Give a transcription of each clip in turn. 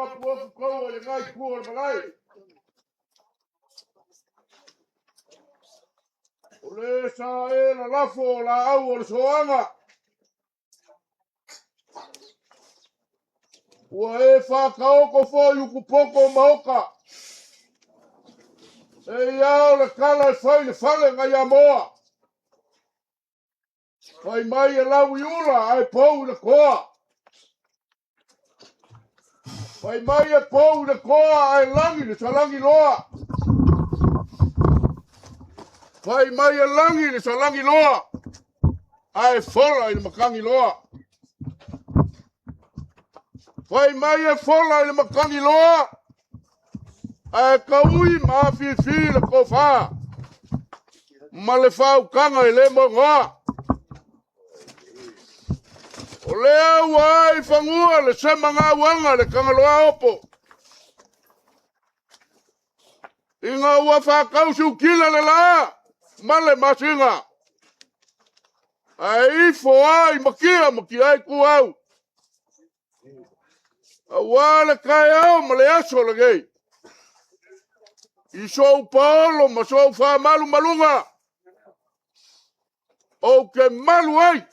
puaku kou le ngai kua le malai. O le sa e la lafo la au o le soanga. Ua e whakaoko fo yuku poko maoka. E iau le kala e whai le whale ngai a moa. Whai mai e lau iula ai pou le koa. Whai mai e pou le koa ai langi le salangi loa. Whai mai e langi le salangi loa. Ai fola i le makangi loa. Whai mai e fola i le makangi loa. Ai kaui maa fi le kofa. Ma le whau kanga i le mongoa. O lea wai whangua le semanga wanga le kangaloa opo. Inga ua whakausu kila le la. Male masinga. Ai ifo ai makia maki ai kuau. A wale kai au male aso le gei. Iso paolo ma so fa malu malunga. O ke malu ai.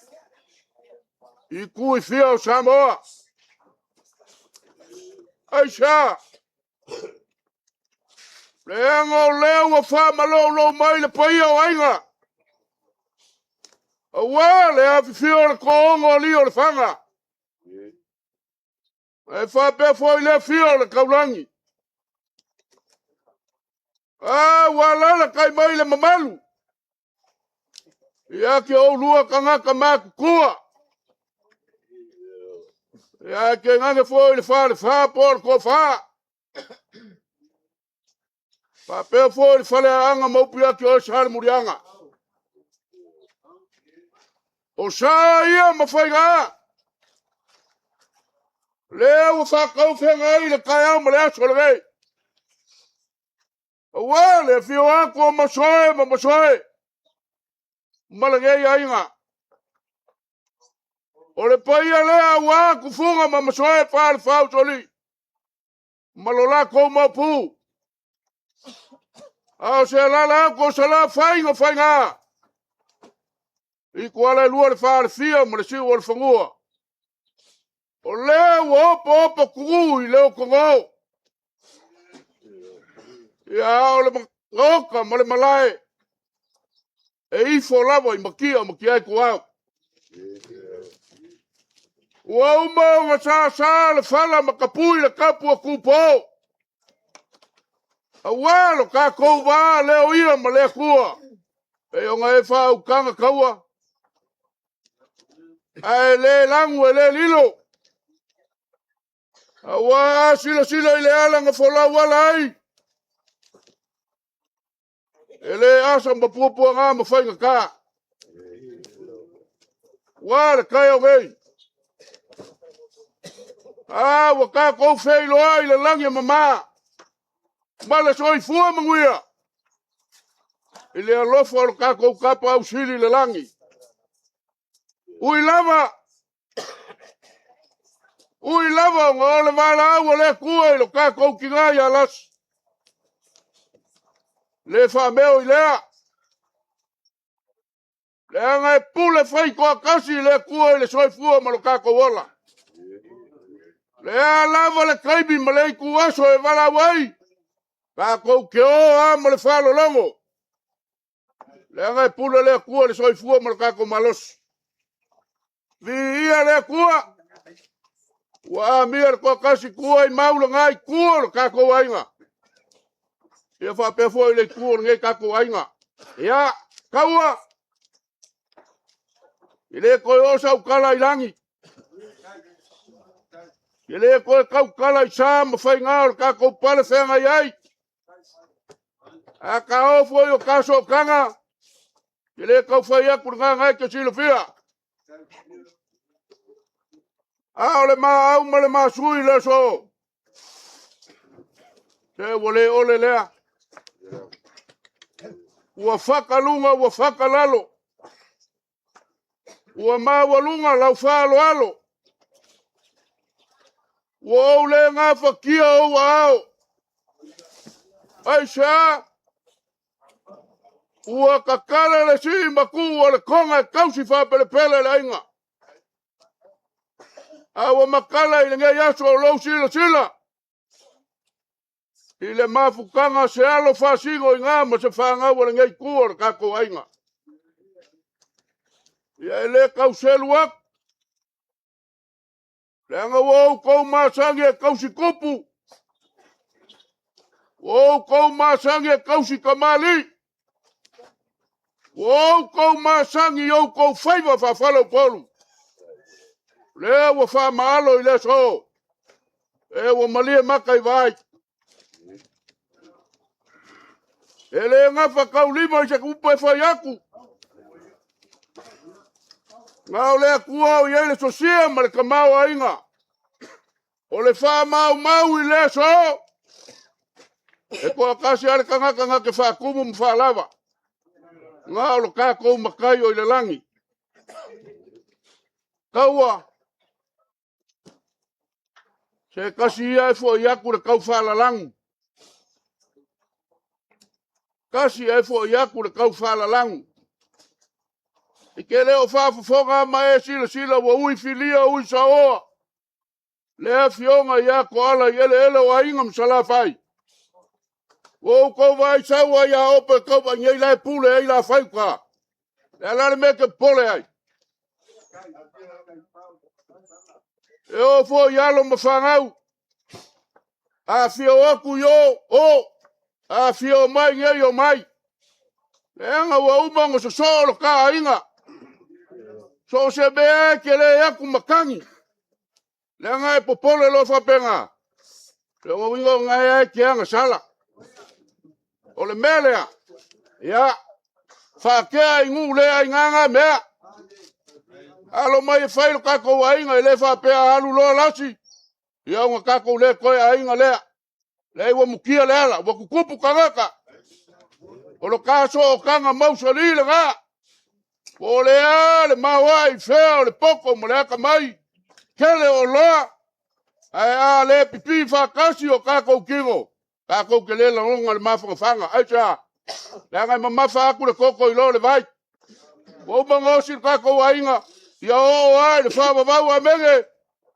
I kui fia o Samoa. Aisha. Leango leo wa fa malo lo mai le paia o ainga. A wale a fia le koongo li o le fanga. E fa pe foi le fia le kaulangi. Ah, wala la kai mai le mamalu. Ia ke o lua kangaka maku kua. Ia ke ngange foi le fa por ko fa. Pa pe foi le fale anga maupi ake o sahari murianga. O sa ia mawhaiga. Leo whakau whenga i le kai au male aso le gei. Wale fio ako masoe. Malagei ainga. O le paia lea wa kufunga mamasoe whare whau toli. Malola kou mapu. Ao se lala ko sala whainga. I kuala lua le whare fia ma le siu o le whangua. O leo opo kuu i leo kongo. Ia o le ngoka ma le malae. E ifo lava i makia i kuau. Ua uma o sa le fala makapui le kapu a kupo. A walo ka kou wa leo ia ma lea kua. E o ngai whau kanga kaua. Ai le langu e le lilo. A wa sila i le alanga fola wala ai. E le asa mapupua ngā mawhainga ka. Wa le kai o gei. Ah, wa ka kou whei loa i le langi mama. Ma le soi fua manguia. I le alofa o ka kou kapa au sili le langi. Ui lava o ngā le wala au o le kua i lo ka kou ki ngā i alas. Le wha meo i lea. Le anga e pule whai koa kasi le kua i le soi fua ma lo ka kou ola. Le a lava le kaibi ma le iku aso e wala wai. Ka kou ke o a ma le whalo longo. Le anga e pule le kua le soi fua ma lo ka kou malos. Vi ia le kua. Wa mia le koa kasi kua i maula ngai kua lo ka kou ainga. Ia wha pefo i le kua ngai ka kou ainga. Ia, kaua. I le koe osa ukala i langi. I le koe kau kala i sa ma whai ngā o ka kou pale whenga i ai. A ka ofo i o kaso o kanga. I le kau whai aku ngā ngai ke silo fia. A ole ma au ma le ma sui le so. Te wale ole lea. Ua whakalunga, ua whakalalo. Ua mawalunga lau whalo alo. Wo le nga fakia o wao. Aisha. Ua kakala le si maku o le konga kausi fa pele pele le inga. Awa makala i le ngai aso o lau sila sila. I le mafukanga se alo fa singo i ngā ma se whanga o le ngai kua le kako ainga. Ia ele kauselu ak. Le anga wau kou masangi e kausi kupu. Wau kou masangi e kausi kamali. Wau kou masangi au kou faiva fa falo polu. Lea wa fa maalo i le so. E wa malie maka i vai. Ele ngafa kau lima i se kupu e fai aku. Ngau lea kua o iele sosia ma le kamau a inga. O le fa mau mau i le so. E kua kasi ale kangaka ke fa kumu mfa lava. Ngau lo kako makai o i le langi. Kaua. Se kasi ia e fo iaku le kau fa la langu. Kasi e fo iaku le kau fa la langu. Ike leo fa fofonga ma e sila sila wa ui filia ui saoa. Lea fionga iako ala yele ele wa inga msala fai. Wo ko vai sawa ya ope ko va nyei lai pule ai la fai ka. Le la meke pole ai. E o fo yalo mafangau. A fio aku yo o. A fio mai ye yo mai. Le anga wa umango so solo ka inga. So se be ke le aku makangi. Le anga e popole lo fa penga. Le o wingo ngai e ke anga sala. O le melea. Ya. Fa ke ai ngu le ai nganga mea. Alo mai fai lo kako wa inga le fa pe alu lo lasi. Ya nga kako le ko ai inga le. Le wa mukia le ala, wa kukupu kangaka. O lo kaso o kanga mausali le nga. O le ale mawai feo le poko mo le aka mai. Kele o loa. Ai a le pipi fa kasi o kako kingo. Kako ke le longa le mafanga fanga. Ai cha. Le nga mamafa aku le koko i lo le vai. O mangosi kako wa inga. Ia o ai le fa vavau a mege.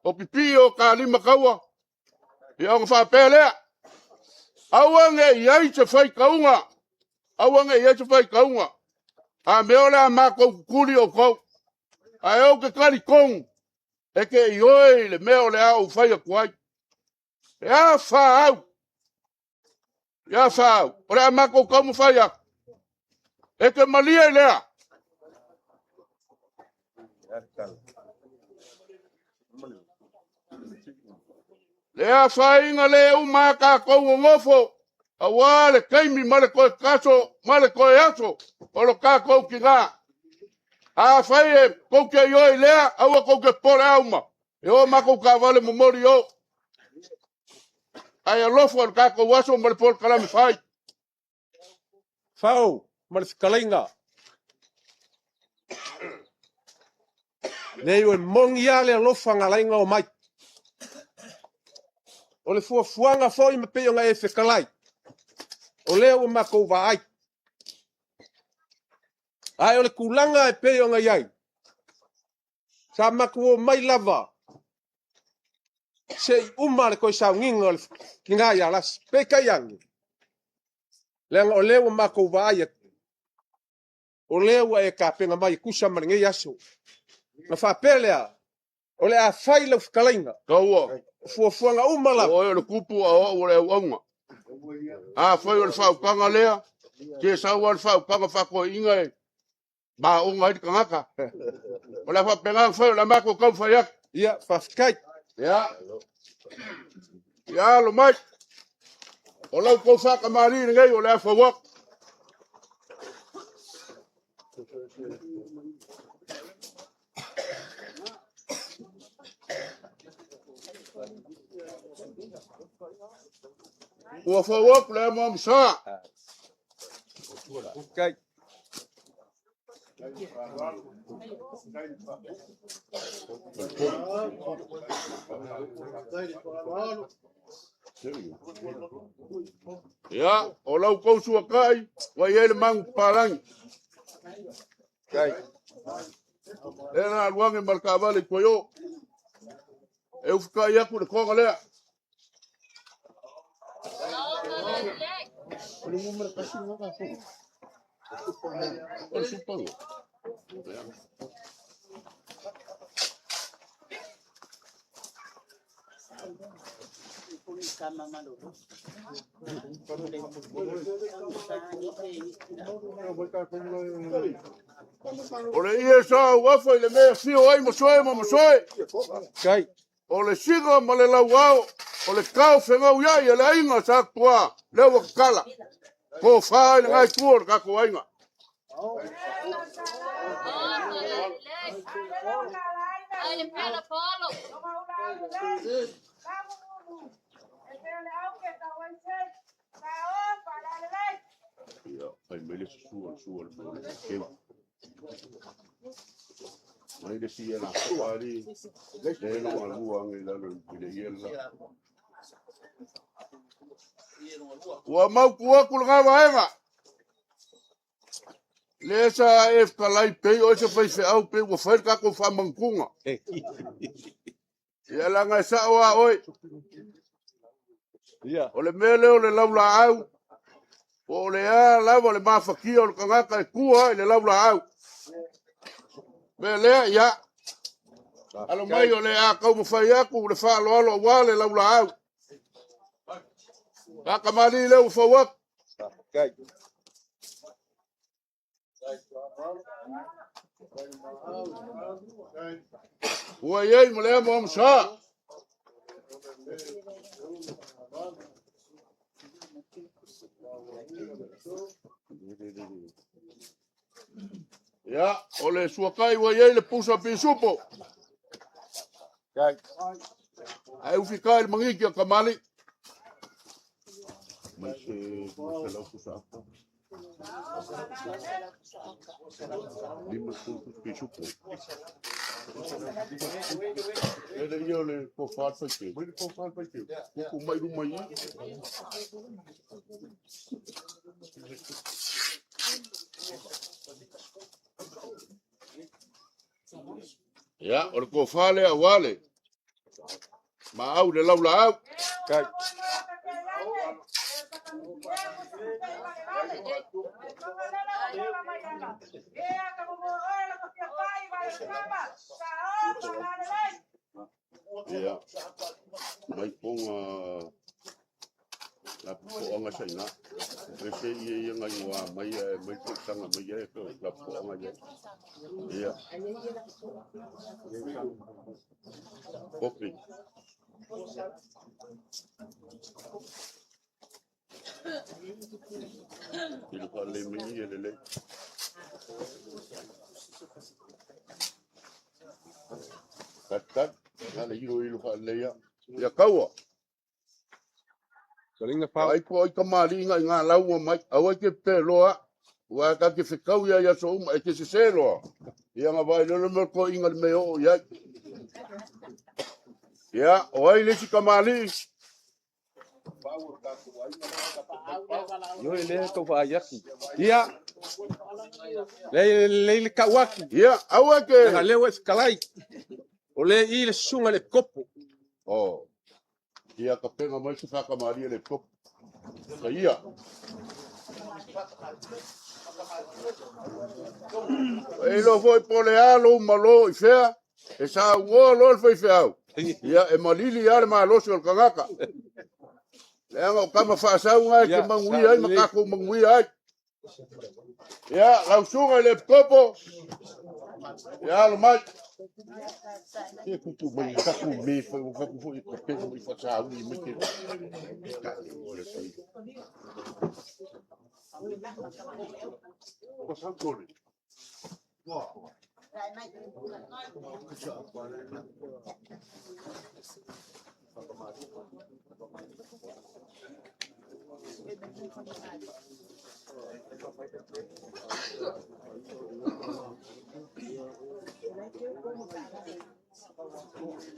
O pipi o ka lima kaua. Ia o fa pelea. Awange iai te fai kaunga. Awange iai te fai kaunga. A meola ma ko kuli o ko. Ai o ke kali kong. E ke ioi le meole au fai a kuai. Ia fa au. Ia fa au. Ora ma ko kamu fai a. E ke malia lea. Lea whainga le umaka kou ngofo. Awa le kaimi male koe kaso, male koe aso. Olo ka kou ki ngā. A whai e kou ke ioi lea, awa kou ke pore auma. E o mako ka wale momori o. Ai alofo al ka kou aso male pole kalami whai. Fau, male whikalainga. Nei ue mongi ale alofa ngalainga o mai. O le fuafuanga foi me peo nga e whikalai. O leo o mako wa ai. Ai o le kulanga e peo nga iai. Sa mako o mai lava. Se umare koe sa nginga o le kinga ia las. Peka yangi. Lenga o leo o mako wa ai. O leo e ka penga mai kusa maringe yaso. Na whapelea. O le a whaila whikalainga. Kaua. Fuafuanga umala. O le kupu a o le aunga. A whai o le whaukanga lea. Ke saua le whaukanga whako inga e. Ba o ngai kangaka. O le whapenga whai o le mako kau whai ak. Ia, whawhikai. Ya. Ya lo mai. O lau kou whaka maari ngai o le a whawak. Ua whawak le mam sa. Okay. Ya, o lau kou sua kai, wa yele mang palang. Kai. Ena aluange markavale koyo. E ufuka yaku de konga lea. Olha supang. Ole ia sa wafa ile mea fio ai mosoe. Kai. Ole siga ma le lauao. Ole kau whengau iai ele ainga sa tua. Lewa kala. Ko whae le ngai kuor kako ainga. Ya, ai mele sual pole keu. Mai de sia na kwari. Le no alua ngi la no ile yela. Wa mau kuwa kulga waenga. Lesa ef kalai pe o se fai fe au pe wo fer ka ko fa mankunga. Ya la ngai sa wa oi. Ya. Ole mele ole laula au. Ole a lava le mafaki o kangaka e kua le laula au. Mele ya. Alo mai ole a kau mo fai aku le fa lo alo wa le laula au. Ka kamali le u fa wa. Kai. Wa ye mo le mo sa. Ya, ole suakai wa ye le pusa pisupo. Kai. Ai u fikai le mangi ki kamali. Mas lau pusa. Lima pisupo. Ele ia le ko fa fa ke. Mai ko fa fa ke. Ko mai ru mai. Ya, ole ko fa le awale. Ma au le laula au. Kai. Ya. Mai ponga la ponga sai na. Ese ye ngai wa mai mai tanga mai ye ko la ponga ye. Ya. Kopi. Il parle mini le. Kat, ngale ilu parle ya. Ya kawa. Salinga pau. Ai ko kamali nga lau mai. Awa ke te loa. Wa ka ke fikau ya so mai ke se loa. Ya nga vai lo mo ko ingal me o ya. Ya, oi le kamali. Yo le ko fa yaki. Ya. Le kawaki. Ya, awa ke. Na le wes kalai. Ole i le sunga le kopo. Oh. Ya ka penga mai sa kamali le kop. Ia. E lo foi pole alo malo i fea. E sa wo lo foi fea. Ia e malili ale malo so kangaka. Le anga kama fa sa unga ke mangui ai makako mangui ai. Ya, la sunga le kopo. Ya lo mai. E kutu mai kaku me foi o kaku foi ko pe foi fa sa ui me ke. Ko sa kore.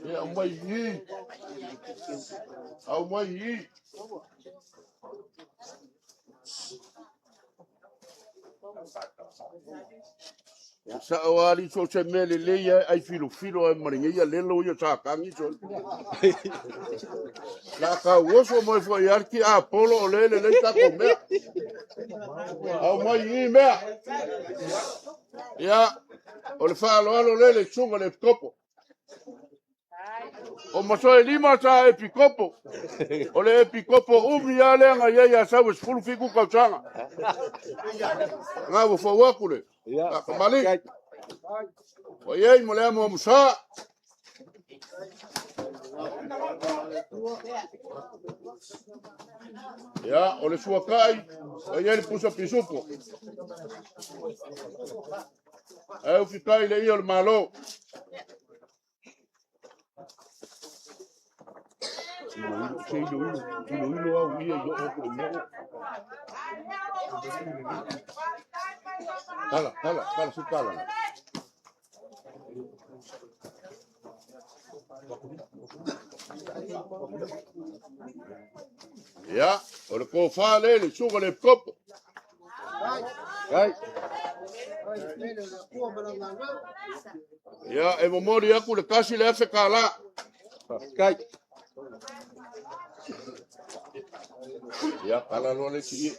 Ya mai yi. Au mai yi. Sa awari so se mele le ya ai filo ai maringa ya le lo ya sa kangi so. La ka woso mo fo yarki a polo le ta ko me. Au mai yi me. Ya o le fa lo le chunga le kopo. O mo so lima sa e pikopo. O le pikopo umi ya le nga ya sa wis full fiku ka changa. Nga wo fo wakule. Ya. Ka mali. O ye mo le mo musa. Ya, o le suakai, o ye le pusa pisupo. Eu fikai le ia le malo. Kala, su kala. Ya, o le kofa le suga le kopo. Ai. Ya, e momori aku le kasi le afe kala. Kai. Ya, kala lo le si.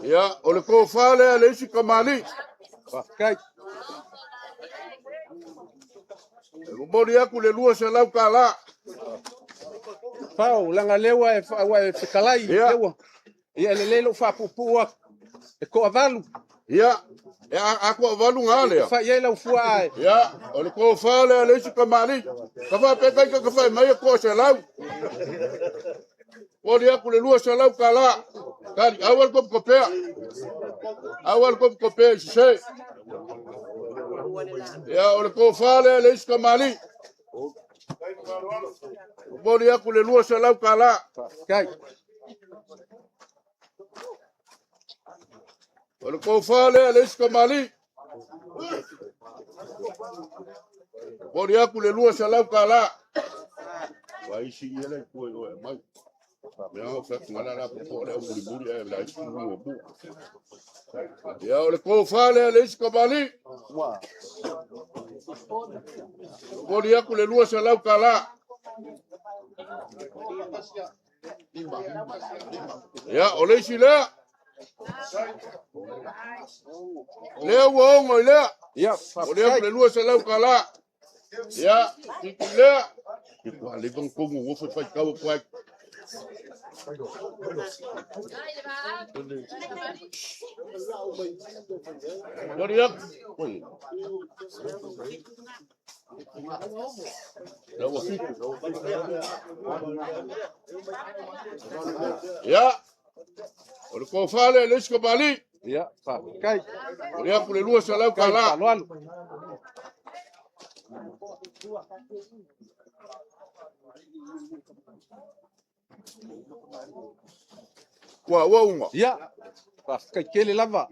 Ya, o le kofa le si kamali. Kai. E momori aku le lua se lau kala. Pau langa lewa e fikalai lewa. Ia le lelo fa pupua. E ko avalu. Ya, aku avalu ngale. Fa ia la fua. Ya, o le kofa le si kamali. Ka fa pe kai ka fa mai ko se lau. O le aku le lua se lau kala. Kali awal ko kopea. Awal ko kopea se. Ya, o le kofa le si kamali. Boli aku le lua se lau kala. Kai. O le kofa le si kamali. Boli aku le lua se lau kala. Wai si ele ko e mai. Me ha fa ngala la ko le buri e la si no bu. Ya, o le kofa le si kamali. Boli aku le lua se lau kala. Ya, o le si le. Le wo ngo le. Ya. O le aku le lua se lau kala. Ya, le. Ki kwa le bang ko ngo fo fa ka kwa. Boli aku. Ya, o le kofa le si kamali. Ya. Kai. O le aku le lua se lau kala. Kwa waunga. Ya. Kai kele lava.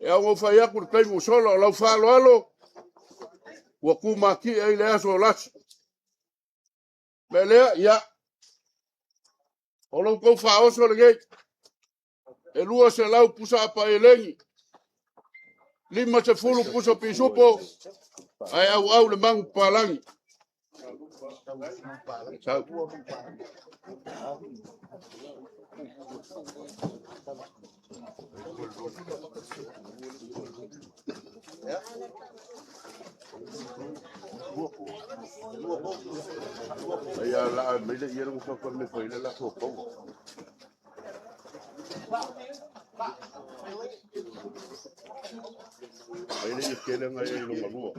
Ya ngo fa ya kur kai mo solo lau fa alo. Wa ku maki ai le aso las. Bele ya. O lo ko fa o so le. E lua se lau pusa pa elengi. Lima se fulu pusa pisupo. Ai au le mang palangi. Ya la me le yero so por me foi la so po. Ai le kele ngai lo malu.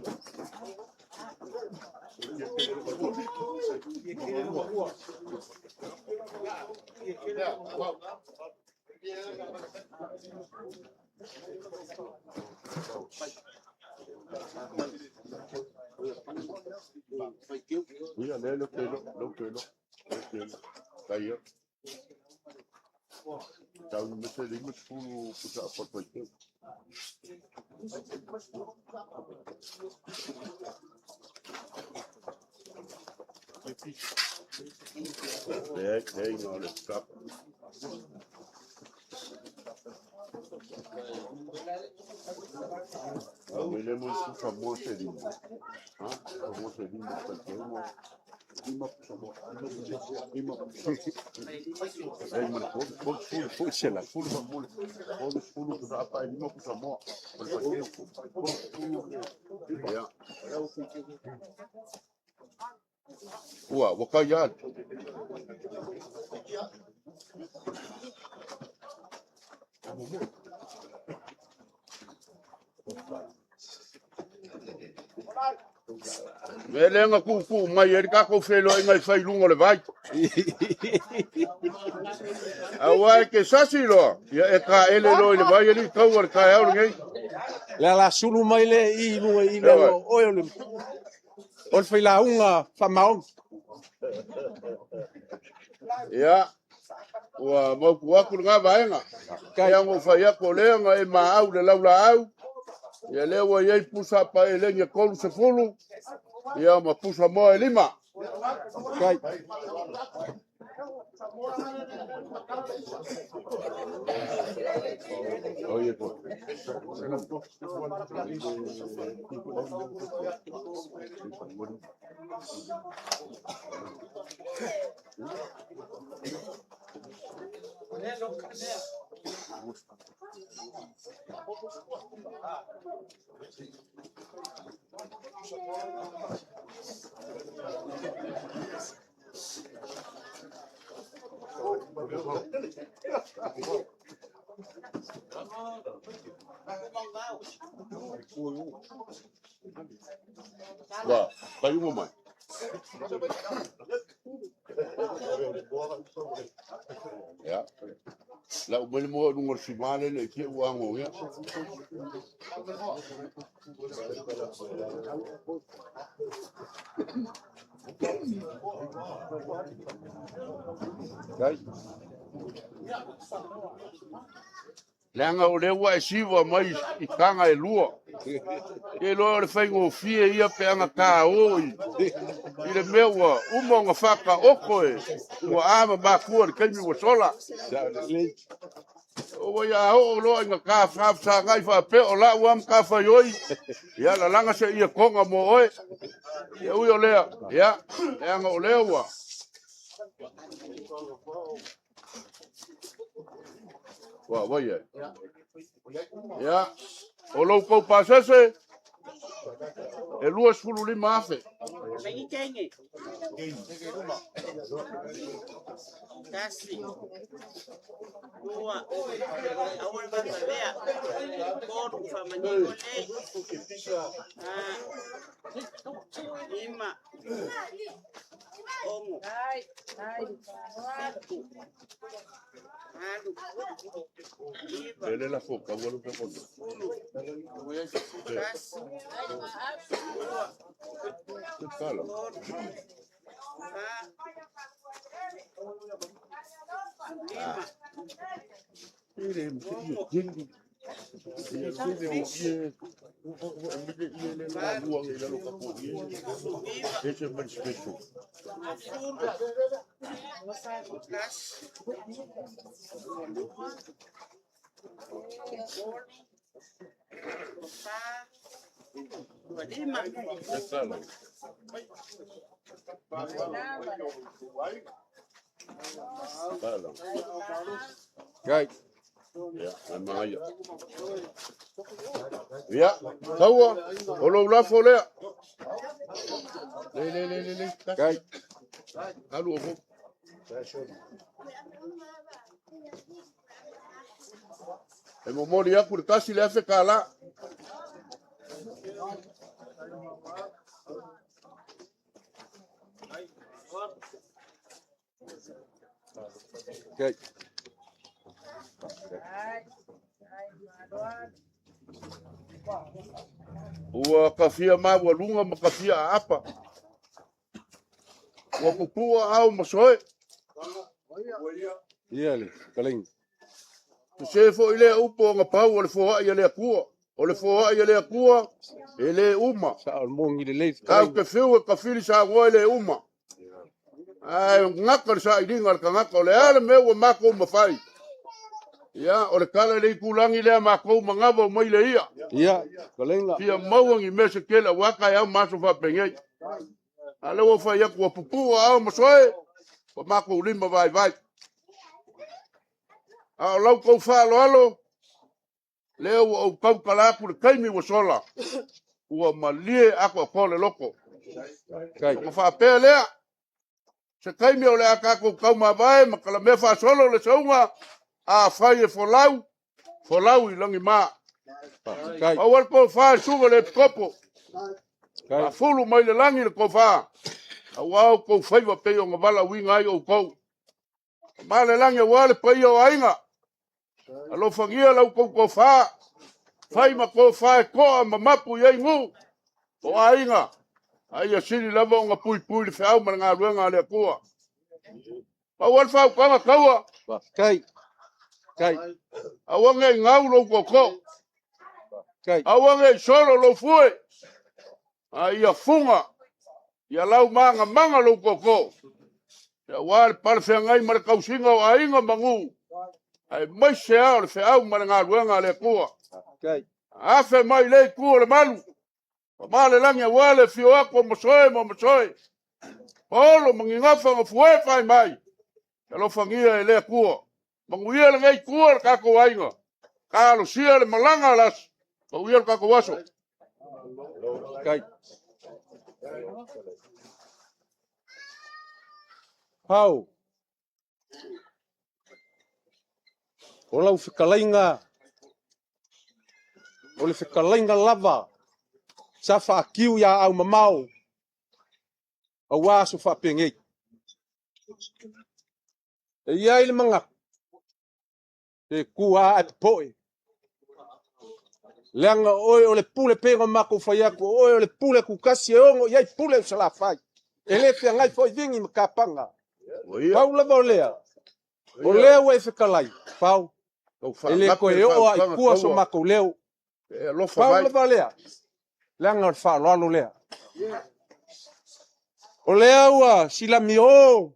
Ia le lo kelo. Kaya. Tau ni mese le ngus fulu pusa apa itu. They know the stuff. Miremos un famoso lindo. ¿Ah? Famoso lindo porque uno Uau, vou calhar. Melenga ku mai er ka ko felo ngai fai lungo le vai. Awa ke sasilo ya e ka ele lo le vai ele tawar ka ya ngai. La sulu mai le I lunga I le o le. O fai la unga fa maong. Ya. Wa mo ku aku nga vaenga. Ya ngo fa ya ko le ngai ma au le laula au. Ya le wa ye pusa pa ele nge kolu se fulu. Ya ma pusa mo e lima. Kai. Oye po. Wah, kayu mo man. Ya. La umel mo nungor si male le ki uang ya. Kai. Langa o le wa siwa mai I kanga e lua. E lo le fai ngo fie ia pe anga ka oi. I le mewa umo nga faka okoe. Ua ama ba kuar kaimi wa sola. O ya ho lo nga ka fa sa ngai fa pe o la uam ka fa yoi. Ya la langa se ia konga mo oi. Ya ui o lea. Ya. Langa o lea wa. Wa ya. Ya. O lo ko pasese. E lua sulu lima afe. Kasi. Lua. Awal ba bea. Koru famani ole. Lima. Ongo. Ele la foca, vuelo que fondo. Kasi. Que cala. Mire, ese es más espeso. Kai. Ya, amaya. Ya, tawa, olo la folea. Le. Kai. Alu obo. E momori ya por casi le hace cala. Kai. Ua kafia ma ua lunga ma kafia apa. ua pupua au masoe Ia le kalainga. te se fo'i lea upo nga pau o le foa'i a lea kua o le foa'i a lea kua e lē uma Sa o mongi le le kau kalainga. ke fiu e kafili sa ua e lē uma ai ngaka le sa'ilinga le kagaka o le ale mea ua makou mafai ia o le kala le ikulangi lea makou magava o mai le ia Ia kalainga. pia mauangi me se kela waka e au maso fa'apegei a le ua fai aku ua pupua au masoe ua makou lima vaivai a o lau kou fa'aloalo lea ua ou kau kalapu le kaimi ua sola ua malie ako a kole loko Kai. ua fa'apea lea se kaimi o le a kakou kau mavae ma kala mea fa'asolo le saunga a fai e folau i langi mā Kai. au al kou fa suga le kopo Kai. a fulu mai le langi le kou fa au au kou faiva pei o ngavala winga ai o kou ma le langi wa le pei o ainga alo fangia lau kou fa fai ma kou fa e koa ma mapu iei ngu o ainga ai a siri lava o nga pui pui le feau ma ngā ruenga le kua au al fa kanga kaua Kai. Kai. au ngai ngau lo koko Kai. au ngai solo lo fue ai a funga ia lau manga manga lo koko ia wal par fe ngai mar kausinga o ainga mangu ai mai se au fe au mar ngā ruenga le kua Kai. a fe mai le kua le malu ma le langia wale fio ako mosoe olo mangi ngafa nga fue fai mai alo fangia e le kua mangu ia le ngai kua le kako ainga kalo sia le malanga las o ia le kako waso Kai. Pau. O lau whikalainga. O le whikalainga lava. Sa whaakiu ia au mamau. A waso whaapengei. E iai le manga. E kua at poe. Leanga oe o le pule penga mako whaiako. Oe o le pule kukasi e ongo. Iai pule usala whai. E le fia ngai fo vingi makapanga. Pau lava o lea. O lea ua e whikalai. Pau. E le koe o ai kua so mako leo. Pau lava o lea. Leanga o le whaaloalo lea. O lea ua silami o.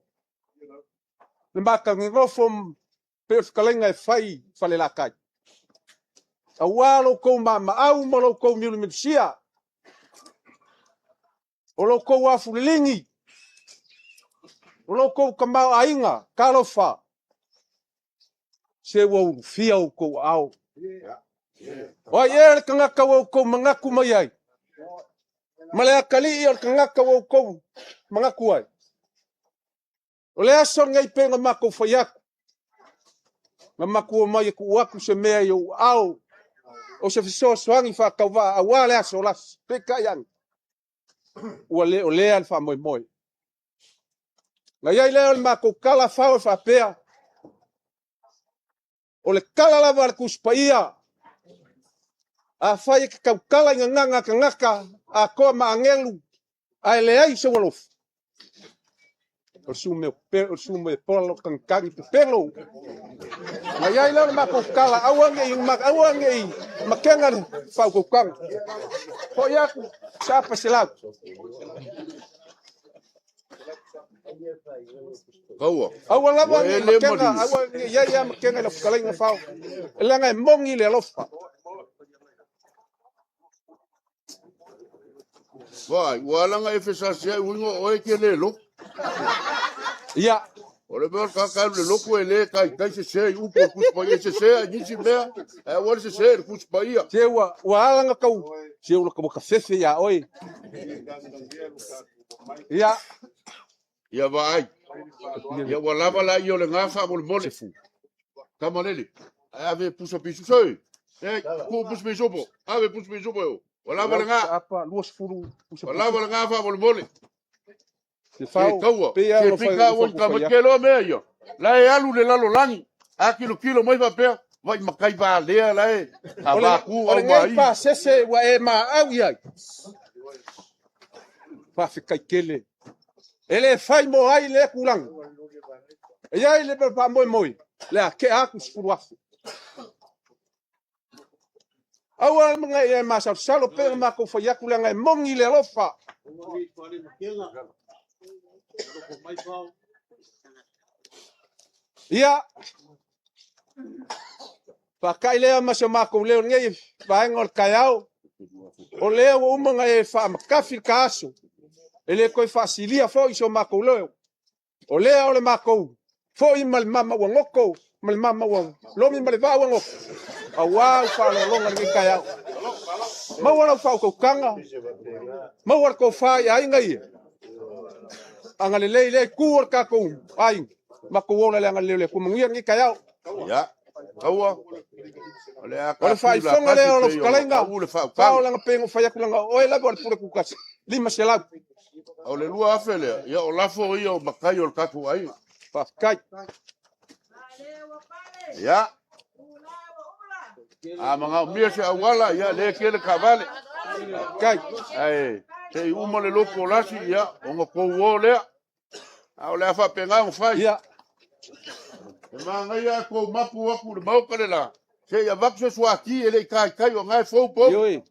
Le maka ngirofo pe o whikalenga e whai whale lakai. A walo kou mama au ma lo kou miulu mipsia. O lo kou afu lingi. O lo kou kamau ainga, kalofa. Se wau fia o kou au. O ie le kangaka wau kou mangaku mai ai. Male akali i o le kangaka wau kou mangaku ai. O le aso ngai penga mako whaiaku. Nga maku o mai ku waku se mea i o au. O se fiso soangi whakauwa a wale aso las. Peka yang. Ua le o lea alfa moi moi. Nga iai leo le mako kala whao e whapea. O le kala lava le kuspaia. A whai ke kau kala inga nganga ka ngaka. A koa maangelu. A ele ai se walof. O sume polo kankangi pe pelo. Nga iai leo le mako kala awange i awange i makenga le whao kukang. Ho iaku sapa se lau. kaua Awa lava ni makenga, awa ia makenga na whakalenga whao. Elanga e mongi le alofa. vai walanga e fesa se wingo o ke le lo Ia, o le bel ka le loko e le kai se upo kuspa ia se ni si mea e wal se kuspa ia se ua alanga kau. Se ula kau ka fefe ia oi. Ia, ia vai ia walava la io le ngafa mol mole kamalele ave puso pisu sei e ku pus me sopo ave pus me sopo walava le nga apa luas furu. walava le ngafa mol mole Se Fau, whao, kaua, pe ke alo pika o ka makelo me ia. La e alu le lalo langi. A kilo mai va pe, vai makai va le la e. A va ku o mai. pa sese wa e ma au ia. Pa fikai kele. Ele fai mo ai le kulang. E ai le pa moi. Le ke aku skuru afu. Awa mga e masa salo pe ma ko fa yakulang e mongi le lofa. Ia. Pakai le ma se ma ko le ngai fa ngol kayao. O le o mga e fa kafi kaso. Ele ko fasilia fo iso ma ko le. O le o le ma ko. Fo i mal mama wangoko, mal mama wang. Lomi mal va wangok. Awa fa lo longa ngai kayao. Ma wala fa ko kanga. Ma war ko fa ya ngai. Anga le kuor ka ko ai. Ma ko wala anga le ko mungia ngai kayao. Ya. Kaua. Ole fa i fonga le o kalenga. Fa o langa pengo fa ya kulanga. O la bor pure kukas. Lima sela. Ole lua afele. Ya o lafo ia o makai o kaku ai. Pa kai. Ya. Mga mia se awala ya le kele kavale. Kai. Ai. Te uma le loko lasi ya o ngoko wole. Ole afa penga mo fai. Ya. Mga ya ko mapu aku le mau kale la. Se ya vakse swaki ele kai o ngai fo po. Yoi.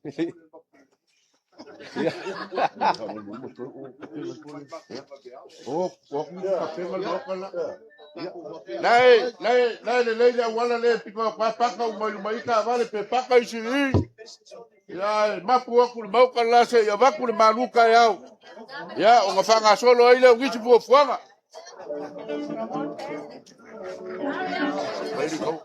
Oh, kok ni penga lokala. Lai le wala le piko paka o mai ka vale pe paka isi. Ya mapu aku le mau kala se ya vaku le maluka yao. Ya o ngafanga solo ile ngisi fu fuanga. Ready go.